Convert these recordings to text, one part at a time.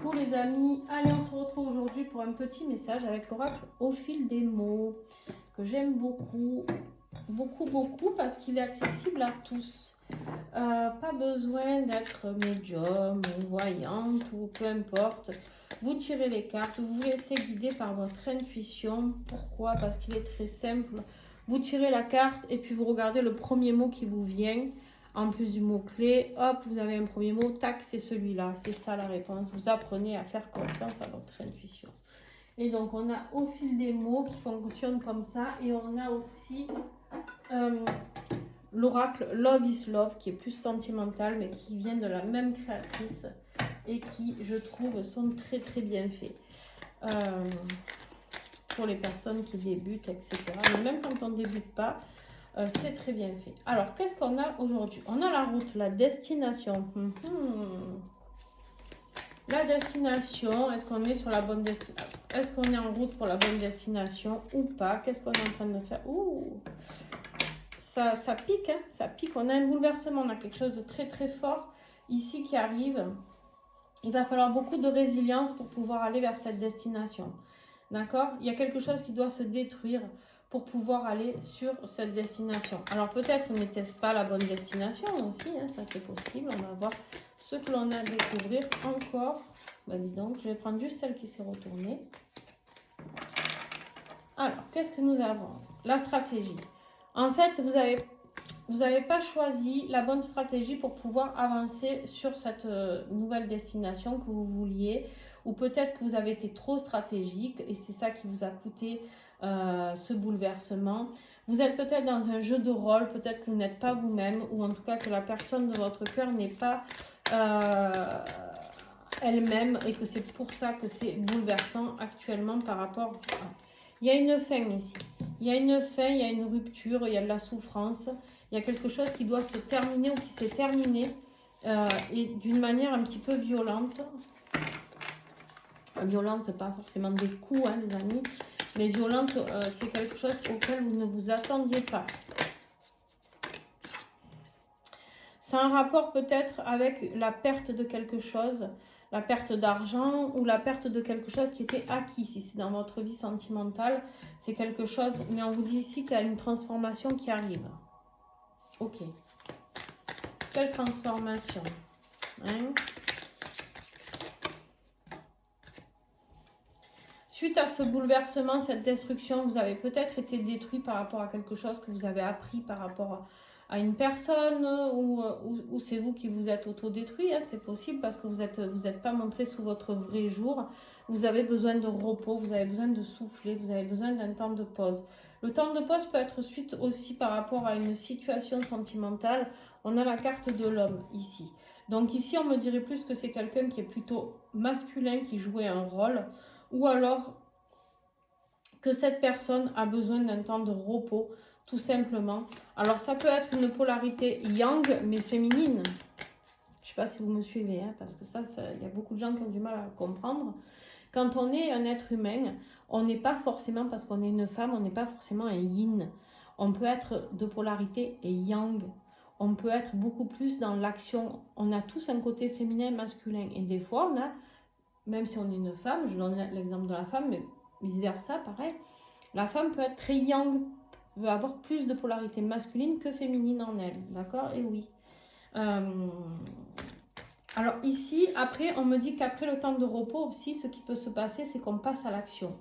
coucou les amis, allez on se retrouve aujourd'hui pour un petit message avec l'oracle au fil des mots que j'aime beaucoup parce qu'il est accessible à tous. Pas besoin d'être médium ou voyante ou peu importe. Vous tirez les cartes, vous vous laissez guider par votre intuition. Pourquoi? Parce qu'il est très simple. Vous tirez la carte et puis vous regardez le premier mot qui vous vient. En plus du mot-clé, hop, vous avez un premier mot, tac, c'est celui-là. C'est ça la réponse. Vous apprenez à faire confiance à votre intuition. Et donc, on a au fil des mots qui fonctionnent comme ça. Et on a aussi l'oracle Love is Love, qui est plus sentimental, mais qui vient de la même créatrice. Et qui, je trouve, sont très, très bien faits. Pour les personnes qui débutent, etc. Mais même quand on ne débute pas, c'est très bien fait. Alors, qu'est-ce qu'on a aujourd'hui? On a la route, la destination. La destination, est-ce qu'on est sur la bonne destination? Est-ce qu'on est en route pour la bonne destination ou pas? Qu'est-ce qu'on est en train de faire? Ouh, ça pique, hein, ça pique. On a un bouleversement, on a quelque chose de très très fort ici qui arrive. Il va falloir beaucoup de résilience pour pouvoir aller vers cette destination. D'accord? Il y a quelque chose qui doit se détruire pour pouvoir aller sur cette destination. Alors peut-être n'était-ce pas la bonne destination aussi, hein, ça c'est possible. On va voir ce que l'on a à découvrir encore. Ben, dis donc, je vais prendre juste celle qui s'est retournée. Alors, qu'est-ce que nous avons? La stratégie. En fait, vous n'avez pas choisi la bonne stratégie pour pouvoir avancer sur cette nouvelle destination que vous vouliez. Ou peut-être que vous avez été trop stratégique et c'est ça qui vous a coûté ce bouleversement. Vous êtes peut-être dans un jeu de rôle, peut-être que vous n'êtes pas vous-même, ou en tout cas que la personne de votre cœur n'est pas elle-même et que c'est pour ça que c'est bouleversant actuellement par rapport à... Il y a une fin ici. Il y a une fin, il y a une rupture, il y a de la souffrance. Il y a quelque chose qui doit se terminer ou qui s'est terminé et d'une manière un petit peu violente. Violente, pas forcément des coups, hein, les amis. Mais violente, c'est quelque chose auquel vous ne vous attendiez pas. C'est un rapport peut-être avec la perte de quelque chose, la perte d'argent ou la perte de quelque chose qui était acquis. Si c'est dans votre vie sentimentale, c'est quelque chose, mais on vous dit ici qu'il y a une transformation qui arrive. Ok. Quelle transformation, hein? Suite à ce bouleversement, cette destruction, vous avez peut-être été détruit par rapport à quelque chose que vous avez appris par rapport à une personne ou c'est vous qui vous êtes autodétruit, hein, c'est possible parce que vous êtes pas montré sous votre vrai jour. Vous avez besoin de repos, vous avez besoin de souffler, vous avez besoin d'un temps de pause. Le temps de pause peut être suite aussi par rapport à une situation sentimentale. On a la carte de l'homme ici. Donc ici, on me dirait plus que c'est quelqu'un qui est plutôt masculin, qui jouait un rôle. Ou alors que cette personne a besoin d'un temps de repos, tout simplement. Alors ça peut être une polarité yang, mais féminine. Je ne sais pas si vous me suivez, hein, parce que ça, il y a beaucoup de gens qui ont du mal à comprendre. Quand on est un être humain, on n'est pas forcément, parce qu'on est une femme, on n'est pas forcément un yin. On peut être de polarité yang. On peut être beaucoup plus dans l'action. On a tous un côté féminin et masculin. Et des fois, on a... Même si on est une femme, je donne l'exemple de la femme, mais vice-versa, pareil. La femme peut être très yang, peut avoir plus de polarité masculine que féminine en elle, d'accord? Et oui. Alors ici, après, on me dit qu'après le temps de repos aussi, ce qui peut se passer, c'est qu'on passe à l'action.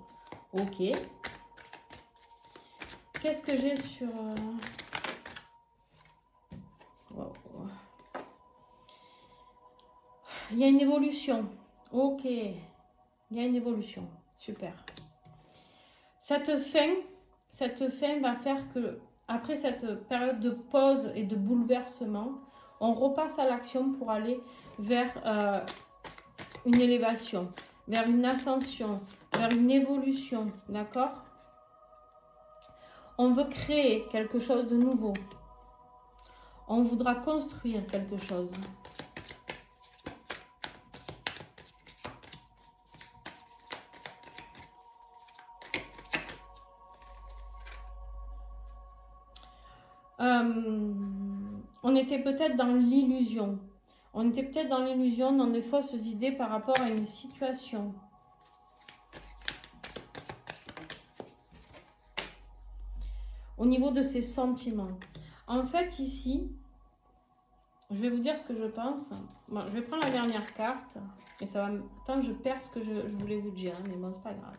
Ok. Qu'est-ce que j'ai sur... Wow. Il y a une évolution. Ok. Il y a une évolution. Super. Cette fin va faire que, après cette période de pause et de bouleversement, on repasse à l'action pour aller vers une élévation, vers une ascension, vers une évolution, d'accord? On veut créer quelque chose de nouveau. On voudra construire quelque chose. On était peut-être dans l'illusion. On était peut-être dans l'illusion, dans des fausses idées par rapport à une situation. Au niveau de ses sentiments. En fait, ici, je vais vous dire ce que je pense. Bon, je vais prendre la dernière carte. Et ça va... Tant que je perds ce que je voulais vous dire. Mais bon, c'est pas grave.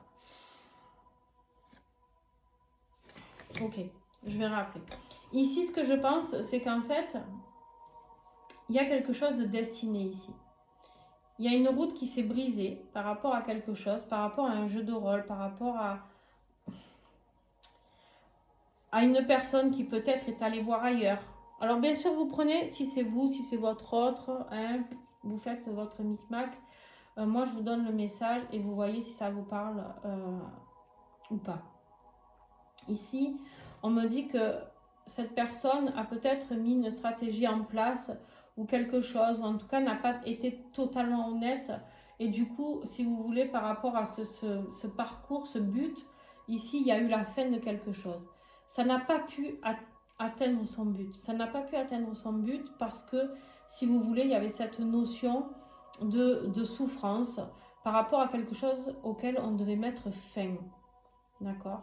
Ok, je verrai après. Ici, ce que je pense, c'est qu'en fait, il y a quelque chose de destiné ici. Il y a une route qui s'est brisée par rapport à quelque chose, par rapport à un jeu de rôle, par rapport à une personne qui peut-être est allée voir ailleurs. Alors bien sûr, vous prenez, si c'est vous, si c'est votre autre, hein, vous faites votre micmac. Moi, je vous donne le message et vous voyez si ça vous parle ou pas. Ici, on me dit que cette personne a peut-être mis une stratégie en place ou quelque chose, ou en tout cas n'a pas été totalement honnête. Et du coup, si vous voulez, par rapport à ce parcours, ce but, ici, il y a eu la fin de quelque chose. Ça n'a pas pu atteindre son but. Ça n'a pas pu atteindre son but parce que, si vous voulez, il y avait cette notion de souffrance par rapport à quelque chose auquel on devait mettre fin. D'accord ?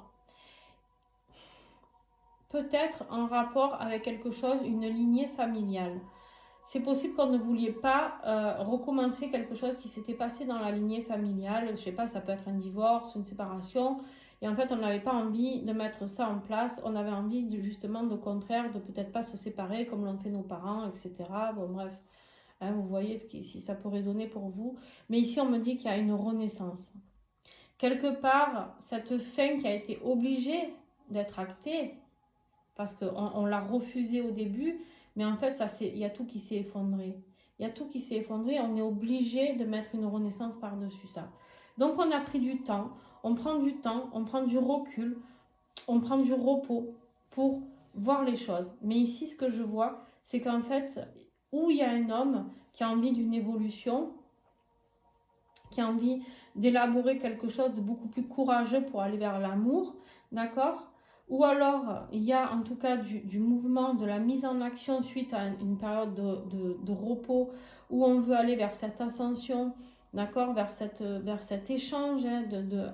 Peut-être en rapport avec quelque chose, une lignée familiale. C'est possible qu'on ne vouliez pas recommencer quelque chose qui s'était passé dans la lignée familiale. Je ne sais pas, ça peut être un divorce, une séparation. Et en fait, on n'avait pas envie de mettre ça en place. On avait envie justement, au contraire, de peut-être pas se séparer comme l'ont fait nos parents, etc. Bon, bref, hein, vous voyez si ça peut résonner pour vous. Mais ici, on me dit qu'il y a une renaissance. Quelque part, cette fin qui a été obligée d'être actée, parce qu'on l'a refusé au début, mais en fait, il y a tout qui s'est effondré. Il y a tout qui s'est effondré, on est obligé de mettre une renaissance par-dessus ça. Donc on a pris du temps, on prend du recul, on prend du repos pour voir les choses. Mais ici, ce que je vois, c'est qu'en fait, où il y a un homme qui a envie d'une évolution, qui a envie d'élaborer quelque chose de beaucoup plus courageux pour aller vers l'amour, d'accord ? Ou alors, il y a en tout cas du mouvement, de la mise en action suite à une période de repos où on veut aller vers cette ascension, d'accord, vers cet échange hein,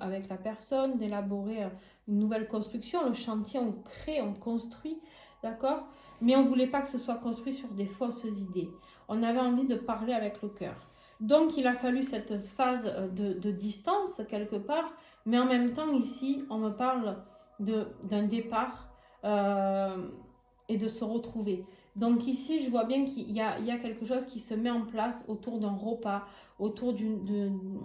avec la personne, d'élaborer une nouvelle construction. Le chantier, on crée, on construit, d'accord, mais on ne voulait pas que ce soit construit sur des fausses idées. On avait envie de parler avec le cœur. Donc, il a fallu cette phase de distance quelque part, mais en même temps, ici, on me parle d'un départ et de se retrouver. Donc ici, je vois bien qu'il y a quelque chose qui se met en place autour d'un repas, autour d'une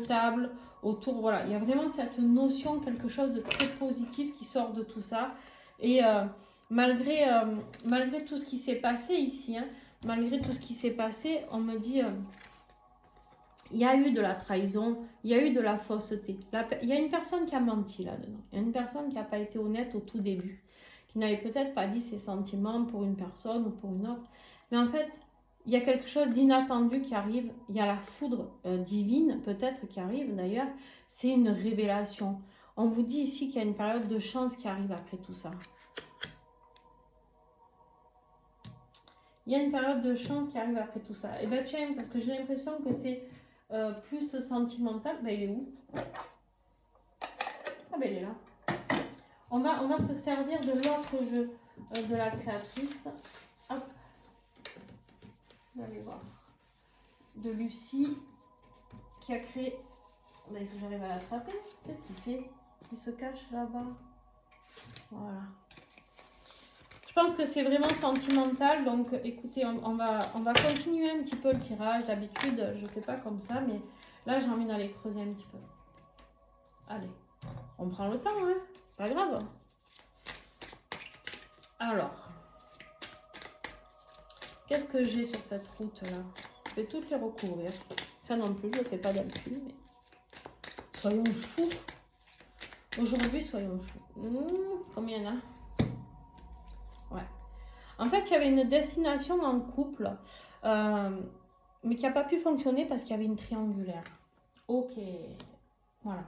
table, autour, voilà, il y a vraiment cette notion, quelque chose de très positif qui sort de tout ça. Et malgré tout ce qui s'est passé ici, hein, malgré tout ce qui s'est passé, on me dit... il y a eu de la trahison, il y a eu de la fausseté. Il y a une personne qui a menti là-dedans. Il y a une personne qui n'a pas été honnête au tout début, qui n'avait peut-être pas dit ses sentiments pour une personne ou pour une autre. Mais en fait, il y a quelque chose d'inattendu qui arrive. Il y a la foudre divine, peut-être, qui arrive d'ailleurs. C'est une révélation. On vous dit ici qu'il y a une période de chance qui arrive après tout ça. Il y a une période de chance qui arrive après tout ça. Et bien tiens, parce que j'ai l'impression que c'est... plus sentimental, ben il est où? Ah ben il est là. On va se servir de l'autre jeu de la créatrice. Hop. Vous allez voir. De Lucie qui a créé... Ben, il faut que j'arrive à l'attraper. Qu'est-ce qu'il fait? Il se cache là-bas. Voilà. Je pense que c'est vraiment sentimental, donc écoutez, on va continuer un petit peu le tirage. D'habitude, je ne fais pas comme ça, mais là, j'ai envie d'aller creuser un petit peu. Allez, on prend le temps, hein, pas grave. Alors, qu'est-ce que j'ai sur cette route-là? Je vais toutes les recouvrir. Ça non plus, je ne le fais pas d'habitude, mais soyons fous. Aujourd'hui, soyons fous. Combien il y en a? Ouais. En fait, il y avait une destination en couple, mais qui n'a pas pu fonctionner parce qu'il y avait une triangulaire. Ok, voilà.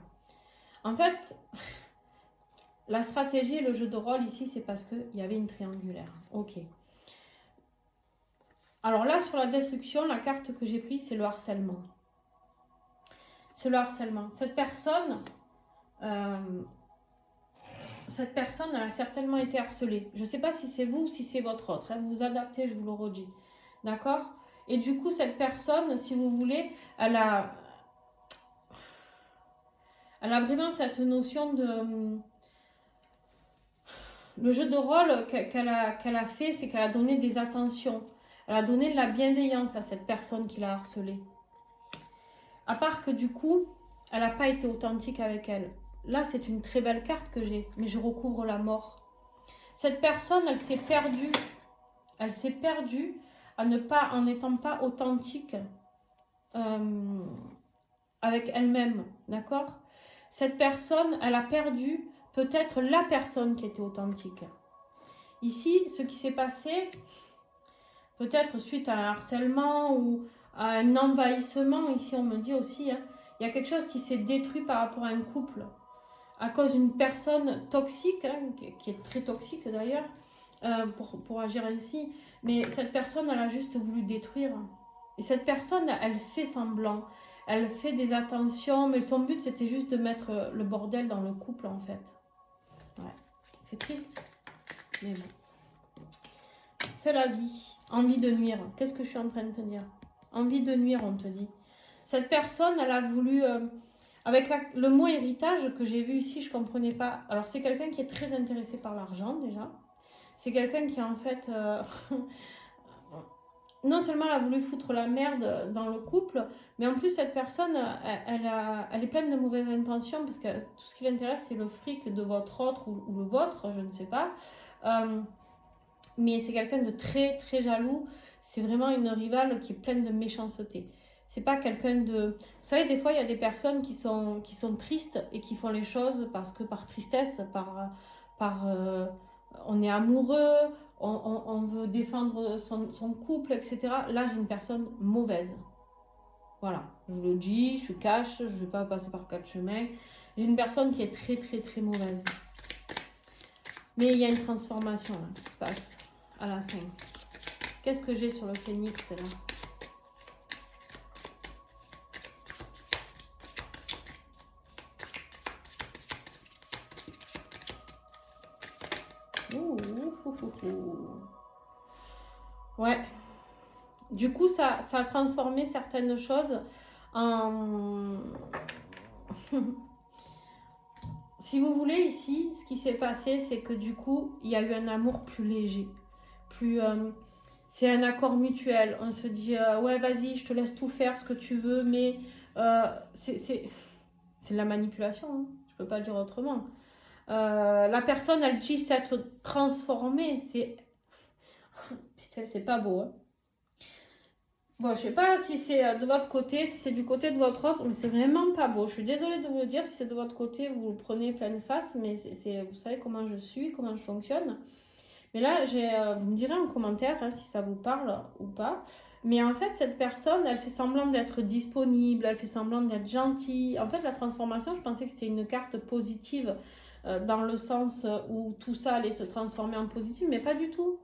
En fait, la stratégie et le jeu de rôle ici, c'est parce qu'il y avait une triangulaire. Ok. Alors là, sur la destruction, la carte que j'ai prise, c'est le harcèlement. C'est le harcèlement. Cette personne, elle a certainement été harcelée. Je ne sais pas si c'est vous ou si c'est votre autre. Hein. Vous vous adaptez, je vous le redis. D'accord? Et du coup, cette personne, si vous voulez, elle a vraiment cette notion de... Le jeu de rôle qu'elle a fait, c'est qu'elle a donné des attentions. Elle a donné de la bienveillance à cette personne qui l'a harcelée. À part que du coup, elle n'a pas été authentique avec elle. Là, c'est une très belle carte que j'ai, mais je recouvre la mort. Cette personne, elle s'est perdue. Elle s'est perdue en n'étant pas authentique avec elle-même. D'accord? Cette personne, elle a perdu peut-être la personne qui était authentique. Ici, ce qui s'est passé, peut-être suite à un harcèlement ou à un envahissement, ici on me dit aussi, hein, il y a quelque chose qui s'est détruit par rapport à un couple, à cause d'une personne toxique, hein, qui est très toxique d'ailleurs, pour agir ici. Mais cette personne, elle a juste voulu détruire. Et cette personne, elle fait semblant. Elle fait des attentions, mais son but, c'était juste de mettre le bordel dans le couple, en fait. Ouais. C'est triste, mais bon. C'est la vie. Envie de nuire. Qu'est-ce que je suis en train de te dire? Envie de nuire, on te dit. Cette personne, elle a voulu... avec le mot héritage que j'ai vu ici, je ne comprenais pas. Alors, c'est quelqu'un qui est très intéressé par l'argent, déjà. C'est quelqu'un qui, en fait... non seulement elle a voulu foutre la merde dans le couple, mais en plus cette personne, elle est pleine de mauvaises intentions parce que tout ce qui l'intéresse, c'est le fric de votre autre ou le vôtre, je ne sais pas. Mais c'est quelqu'un de très très jaloux. C'est vraiment une rivale qui est pleine de méchanceté. C'est pas quelqu'un de... Vous savez, des fois, il y a des personnes qui sont tristes et qui font les choses parce que par tristesse, on est amoureux, on veut défendre son couple, etc. Là, j'ai une personne mauvaise. Voilà, je vous le dis, je suis cash, je ne vais pas passer par quatre chemins. J'ai une personne qui est très, très, très mauvaise. Mais il y a une transformation là, qui se passe à la fin. Qu'est-ce que j'ai sur le phénix là? Ouais. Du coup, ça a transformé certaines choses en... Si vous voulez, ici, ce qui s'est passé, c'est que du coup, il y a eu un amour plus léger. C'est un accord mutuel. On se dit, ouais, vas-y, je te laisse tout faire ce que tu veux, mais c'est de la manipulation. Hein. Je peux pas le dire autrement. La personne, elle dit s'être transformée. Putain, c'est pas beau. Hein. Bon, je sais pas si c'est de votre côté, si c'est du côté de votre autre, mais c'est vraiment pas beau. Je suis désolée de vous le dire, si c'est de votre côté, vous le prenez pleine face, mais vous savez comment je suis, comment je fonctionne. Mais là, vous me direz en commentaire hein, si ça vous parle ou pas. Mais en fait, cette personne, elle fait semblant d'être disponible, elle fait semblant d'être gentille. En fait, la transformation, je pensais que c'était une carte positive dans le sens où tout ça allait se transformer en positif, mais pas du tout.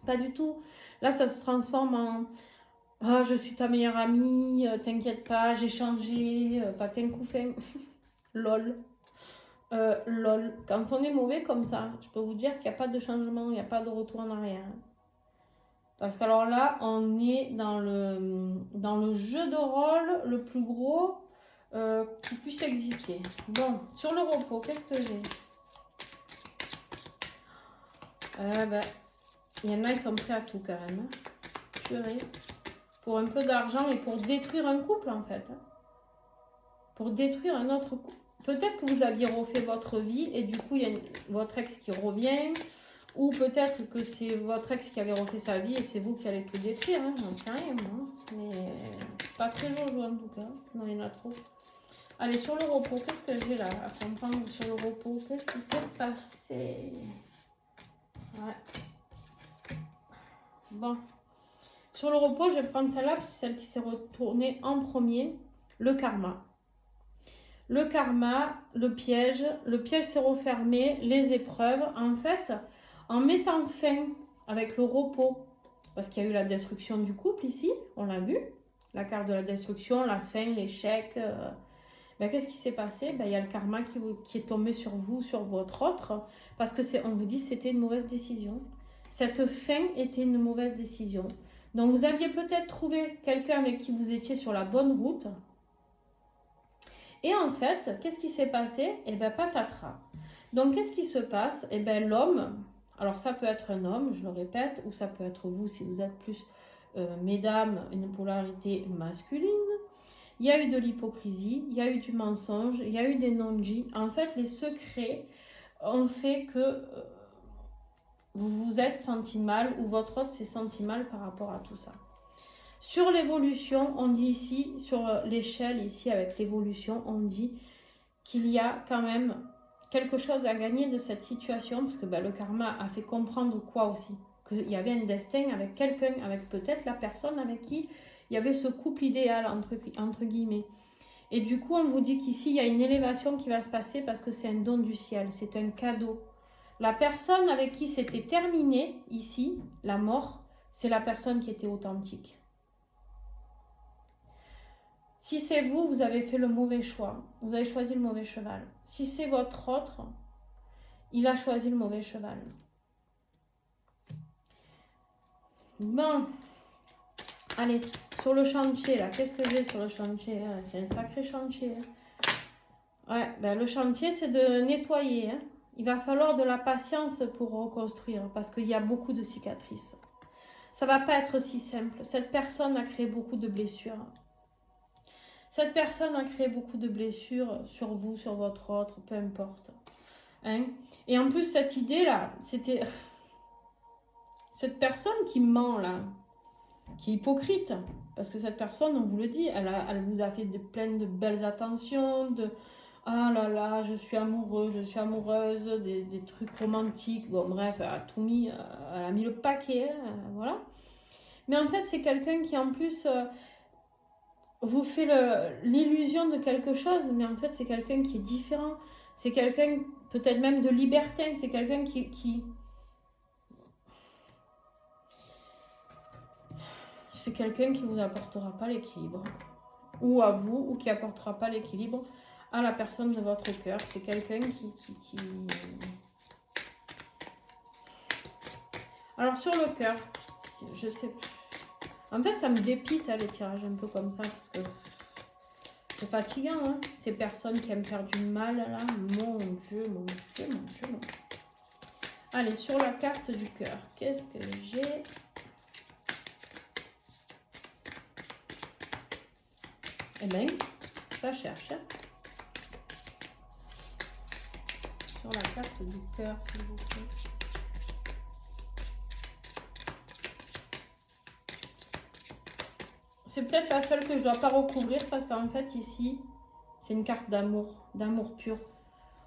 Pas du tout. Là, ça se transforme en... Ah, je suis ta meilleure amie, t'inquiète pas, j'ai changé, patin couffin. Lol. Lol. Quand on est mauvais comme ça, je peux vous dire qu'il n'y a pas de changement, il n'y a pas de retour en arrière. Parce qu'alors là, on est dans le jeu de rôle le plus gros qui puisse exister. Bon, sur le repos, qu'est-ce que j'ai? Il y en a, ils sont prêts à tout quand même. Purée. Pour un peu d'argent et pour détruire un couple en fait. Pour détruire un autre couple. Peut-être que vous aviez refait votre vie et du coup il y a votre ex qui revient. Ou peut-être que c'est votre ex qui avait refait sa vie et c'est vous qui allez tout détruire. Hein. J'en sais rien moi. Mais c'est pas très joyeux en tout cas. Non, il y en a trop. Allez, sur le repos, qu'est-ce que j'ai là à comprendre sur le repos? Qu'est-ce qui s'est passé? Ouais. Bon. Sur le repos, je vais prendre celle-là, c'est celle qui s'est retournée en premier, le karma. Le karma, le piège s'est refermé, les épreuves. En fait, en mettant fin avec le repos, parce qu'il y a eu la destruction du couple ici, on l'a vu. La carte de la destruction, la fin, l'échec. Ben, qu'est-ce qui s'est passé? Ben, il y a le karma qui est tombé sur vous, sur votre autre, parce que on vous dit que c'était une mauvaise décision. Cette fin était une mauvaise décision. Donc vous aviez peut-être trouvé quelqu'un avec qui vous étiez sur la bonne route. Et en fait, qu'est-ce qui s'est passé? Eh bien, patatras. Donc, qu'est-ce qui se passe? Eh bien, l'homme, alors ça peut être un homme, je le répète, ou ça peut être vous si vous êtes plus, mesdames, une polarité masculine. Il y a eu de l'hypocrisie, il y a eu du mensonge, il y a eu des non-dits. En fait, les secrets ont fait que vous vous êtes senti mal ou votre autre s'est senti mal par rapport à tout ça. Sur l'évolution, on dit ici, sur l'échelle, ici avec l'évolution, on dit qu'il y a quand même quelque chose à gagner de cette situation, parce que ben, le karma a fait comprendre quoi aussi? Qu'il y avait un destin avec quelqu'un, avec peut-être la personne avec qui il y avait ce couple idéal, entre guillemets. Et du coup, on vous dit qu'ici, il y a une élévation qui va se passer parce que c'est un don du ciel, c'est un cadeau. La personne avec qui c'était terminé, ici, la mort, c'est la personne qui était authentique. Si c'est vous, vous avez fait le mauvais choix. Vous avez choisi le mauvais cheval. Si c'est votre autre, il a choisi le mauvais cheval. Bon. Allez, sur le chantier, là. Qu'est-ce que j'ai sur le chantier? C'est un sacré chantier. Ouais, ben, le chantier, c'est de nettoyer. Hein. Il va falloir de la patience pour reconstruire, parce qu'il y a beaucoup de cicatrices. Ça ne va pas être si simple. Cette personne a créé beaucoup de blessures. Cette personne a créé beaucoup de blessures sur vous, sur votre autre, peu importe. Hein? Et en plus, cette idée-là, c'était... Cette personne qui ment, là, qui est hypocrite. Parce que cette personne, on vous le dit, elle vous a fait plein de belles attentions, de... Ah là là, je suis amoureux, je suis amoureuse, des trucs romantiques. Bon, bref, elle a tout mis, elle a mis le paquet, voilà. Mais en fait, c'est quelqu'un qui, en plus... vous fait l'illusion de quelque chose, mais en fait, c'est quelqu'un qui est différent. C'est quelqu'un, peut-être même de libertin. C'est quelqu'un qui... C'est quelqu'un qui vous apportera pas l'équilibre. Ou à vous, ou qui apportera pas l'équilibre à la personne de votre cœur. C'est quelqu'un qui... Alors, sur le cœur, je sais... En fait, ça me dépite, les tirages un peu comme ça, parce que... C'est fatigant, hein, ces personnes qui aiment faire du mal, là. Mon Dieu, mon Dieu, mon Dieu, mon Dieu. Allez, sur la carte du cœur, qu'est-ce que j'ai? Eh bien, ça cherche. Hein. Sur la carte du cœur, s'il vous plaît. C'est peut-être la seule que je ne dois pas recouvrir parce qu'en fait, ici, c'est une carte d'amour pur.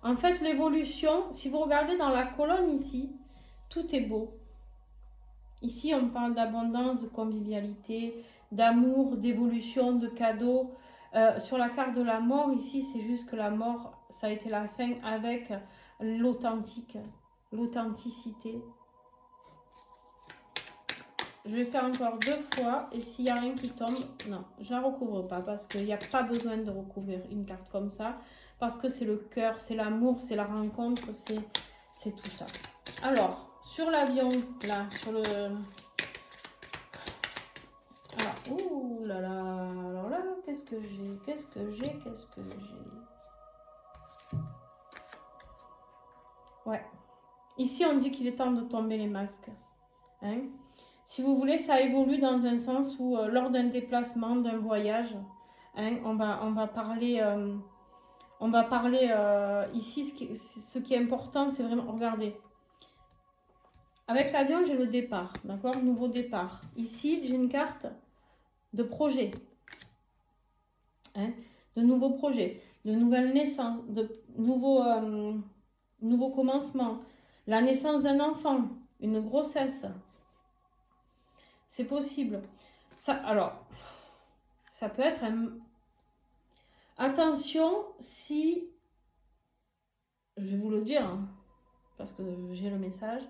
En fait, l'évolution, si vous regardez dans la colonne ici, tout est beau. Ici, on parle d'abondance, de convivialité, d'amour, d'évolution, de cadeaux. Sur la carte de la mort, ici, c'est juste que la mort, ça a été la fin avec l'authentique, l'authenticité. Je vais faire encore 2 fois et s'il n'y a rien qui tombe, non, je ne la recouvre pas parce qu'il n'y a pas besoin de recouvrir une carte comme ça parce que c'est le cœur, c'est l'amour, c'est la rencontre, c'est tout ça. Alors, sur l'avion, là, sur le... Alors, ouh là là, alors là, qu'est-ce que j'ai? Ouais. Ici, on dit qu'il est temps de tomber les masques. Hein? Si vous voulez, ça évolue dans un sens où, lors d'un déplacement, d'un voyage, hein, on va parler... ici, ce qui est important, c'est vraiment... Regardez. Avec l'avion, j'ai le départ, d'accord? Nouveau départ. Ici, j'ai une carte de projet. Hein, de nouveaux projets, de nouvelles naissances, de nouveaux commencements. La naissance d'un enfant, une grossesse. C'est possible. Ça, alors, ça peut être un... Attention si... Je vais vous le dire, hein, parce que j'ai le message.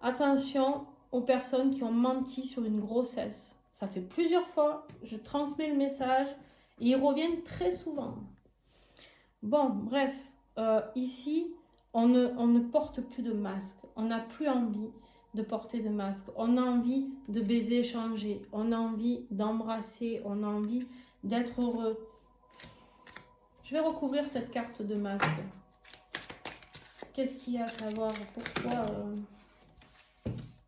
Attention aux personnes qui ont menti sur une grossesse. Ça fait plusieurs fois, je transmets le message et ils reviennent très souvent. Bon, bref, ici, on ne porte plus de masque. On n'a plus envie de porter de masque. On a envie de baiser échangé. On a envie d'embrasser. On a envie d'être heureux. Je vais recouvrir cette carte de masque. Qu'est-ce qu'il y a à savoir? Pourquoi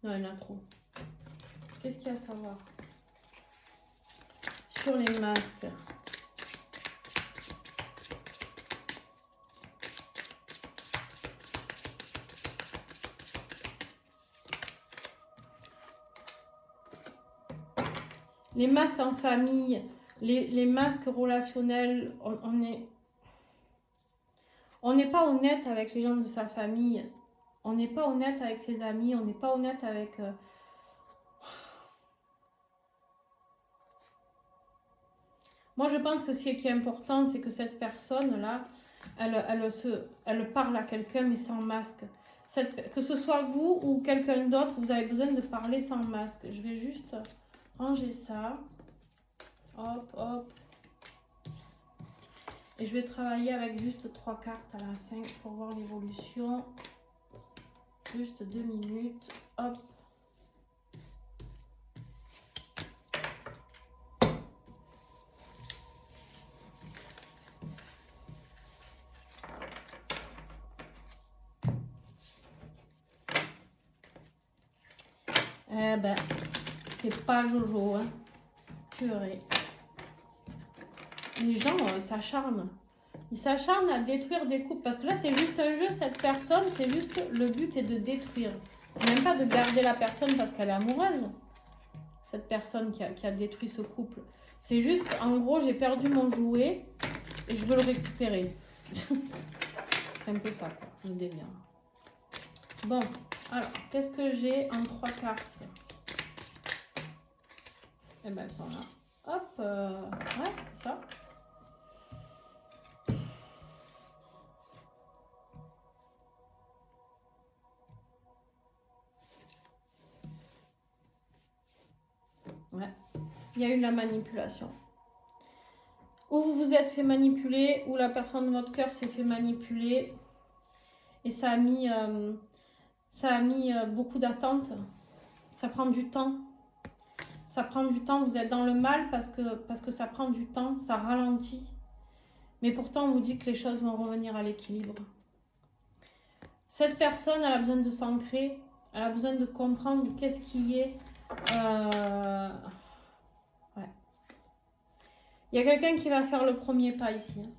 non, il y en a trop. Qu'est-ce qu'il y a à savoir sur les masques? Les masques en famille, les masques relationnels, on n'est pas honnête avec les gens de sa famille. On n'est pas honnête avec ses amis. On n'est pas honnête avec... Moi, je pense que ce qui est important, c'est que cette personne-là, elle parle à quelqu'un, mais sans masque. Que ce soit vous ou quelqu'un d'autre, vous avez besoin de parler sans masque. Je vais juste ranger ça. Hop, hop. Et je vais travailler avec juste 3 cartes à la fin pour voir l'évolution. Juste 2 minutes. Hop. Eh ben, c'est pas Jojo, hein. Purée. Les gens s'acharnent. Ils s'acharnent à détruire des couples. Parce que là, c'est juste un jeu, cette personne. C'est juste, le but est de détruire. C'est même pas de garder la personne parce qu'elle est amoureuse. Cette personne qui a détruit ce couple. C'est juste, en gros, j'ai perdu mon jouet et je veux le récupérer. C'est un peu ça, quoi, le délire. Bon, alors, qu'est-ce que j'ai en 3 cartes? Eh ben, elles sont là. Hop, ouais, c'est ça. Ouais, il y a eu de la manipulation. Ou vous vous êtes fait manipuler, ou la personne de votre cœur s'est fait manipuler. Et ça a mis beaucoup d'attentes. Ça prend du temps. Ça prend du temps. Vous êtes dans le mal parce que ça prend du temps. Ça ralentit. Mais pourtant, on vous dit que les choses vont revenir à l'équilibre. Cette personne, elle a besoin de s'ancrer. Elle a besoin de comprendre qu'est-ce qui est... Ouais. Il y a quelqu'un qui va faire le premier pas ici.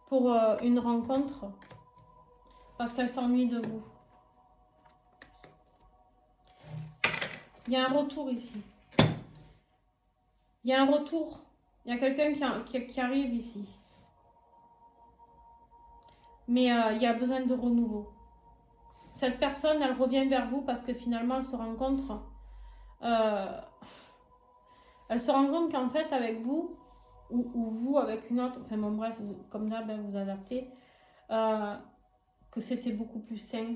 Pour une rencontre. Parce qu'elle s'ennuie de vous. Il y a un retour ici. Il y a un retour. Il y a quelqu'un qui arrive ici. Mais il y a besoin de renouveau. Cette personne, elle revient vers vous parce que finalement, elle se rend compte... elle se rend compte qu'en fait, avec vous, ou vous avec une autre... Enfin bon, bref, comme d'hab, vous adaptez. Que c'était beaucoup plus sain.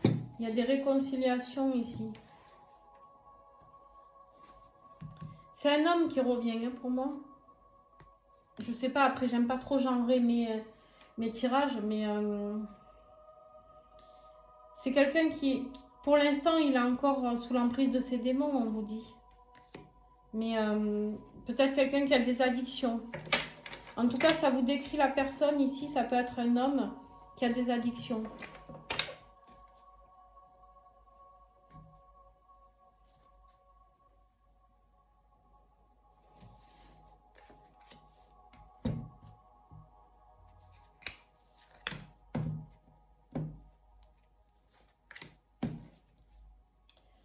Il y a des réconciliations ici. C'est un homme qui revient hein, pour moi. Je sais pas, après j'aime pas trop genrer mes tirages, mais c'est quelqu'un qui, pour l'instant, il est encore sous l'emprise de ses démons, on vous dit. Mais peut-être quelqu'un qui a des addictions. En tout cas, ça vous décrit la personne ici, ça peut être un homme qui a des addictions.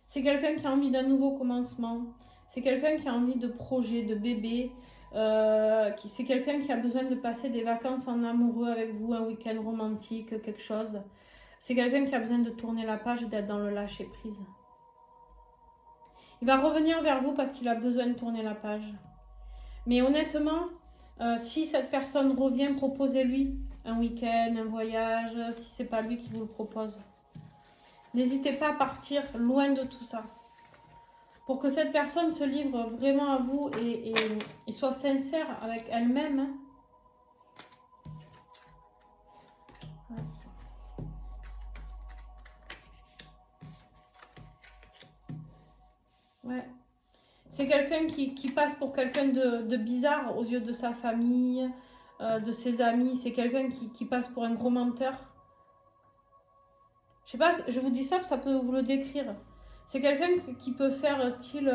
C'est quelqu'un qui a envie d'un nouveau commencement. C'est quelqu'un qui a envie de projet, de bébé. C'est quelqu'un qui a besoin de passer des vacances en amoureux avec vous, un week-end romantique, quelque chose. C'est quelqu'un qui a besoin de tourner la page et d'être dans le lâcher-prise. Il va revenir vers vous parce qu'il a besoin de tourner la page. Mais honnêtement, si cette personne revient, proposez-lui un week-end, un voyage, si c'est pas lui qui vous le propose. N'hésitez pas à partir loin de tout ça. Pour que cette personne se livre vraiment à vous et soit sincère avec elle-même. Hein. Ouais. C'est quelqu'un qui passe pour quelqu'un de bizarre aux yeux de sa famille, de ses amis. C'est quelqu'un qui passe pour un gros menteur. Je sais pas, je vous dis ça, ça peut vous le décrire. C'est quelqu'un qui peut faire style...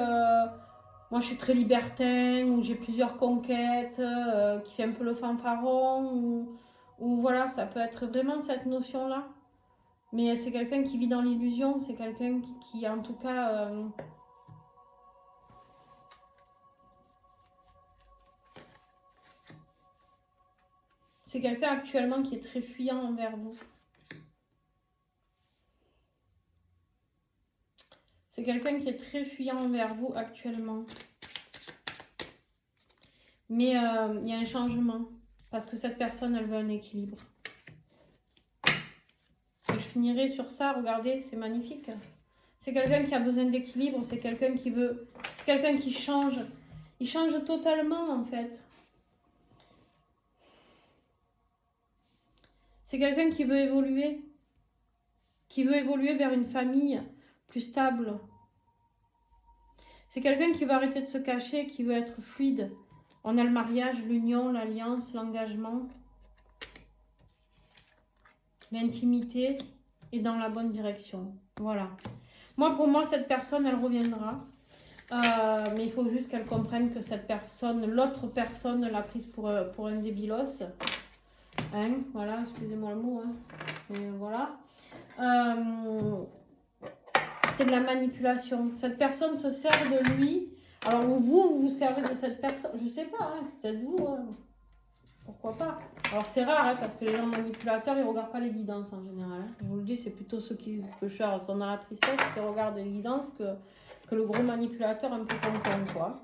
moi, je suis très libertin, ou j'ai plusieurs conquêtes, qui fait un peu le fanfaron, ou voilà, ça peut être vraiment cette notion-là. Mais c'est quelqu'un qui vit dans l'illusion, c'est quelqu'un qui, en tout cas... c'est quelqu'un actuellement qui est très fuyant envers vous. C'est quelqu'un qui est très fuyant envers vous actuellement. Mais il y a un changement. Parce que cette personne, elle veut un équilibre. Et je finirai sur ça. Regardez, c'est magnifique. C'est quelqu'un qui a besoin d'équilibre. C'est quelqu'un qui veut... C'est quelqu'un qui change. Il change totalement, en fait. C'est quelqu'un qui veut évoluer. Qui veut évoluer vers une famille plus stable. C'est quelqu'un qui veut arrêter de se cacher, qui veut être fluide. On a le mariage, l'union, l'alliance, l'engagement, l'intimité et dans la bonne direction. Voilà. Moi, pour moi, cette personne, elle reviendra. Mais il faut juste qu'elle comprenne que cette personne, l'autre personne, l'a prise pour un débilos. Hein, voilà, excusez-moi le mot. Hein. Mais voilà. C'est de la manipulation. Cette personne se sert de lui. Alors vous vous servez de cette personne. Je sais pas, hein, c'est peut-être vous. Hein. Pourquoi pas. Alors c'est rare, hein, parce que les gens manipulateurs, ils regardent pas les guidances en général. Hein. Je vous le dis, c'est plutôt ceux qui sont dans la tristesse qui regardent les guidances que le gros manipulateur un peu con quoi.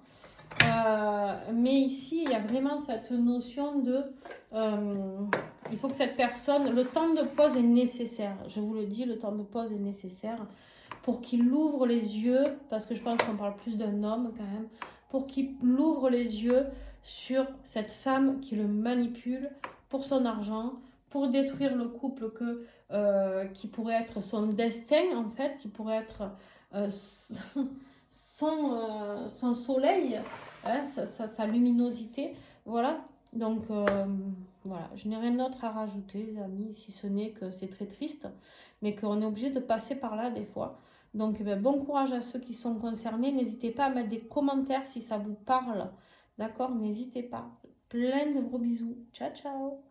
Mais ici, il y a vraiment cette notion de... il faut que cette personne... Le temps de pause est nécessaire. Je vous le dis, le temps de pause est nécessaire pour qu'il ouvre les yeux, parce que je pense qu'on parle plus d'un homme quand même, pour qu'il ouvre les yeux sur cette femme qui le manipule pour son argent, pour détruire le couple qui pourrait être son destin en fait, qui pourrait être son soleil, hein, sa luminosité, voilà. Donc voilà, je n'ai rien d'autre à rajouter les amis, si ce n'est que c'est très triste, mais qu'on est obligé de passer par là des fois. Donc bon courage à ceux qui sont concernés, n'hésitez pas à mettre des commentaires si ça vous parle, d'accord, n'hésitez pas. Plein de gros bisous, ciao ciao.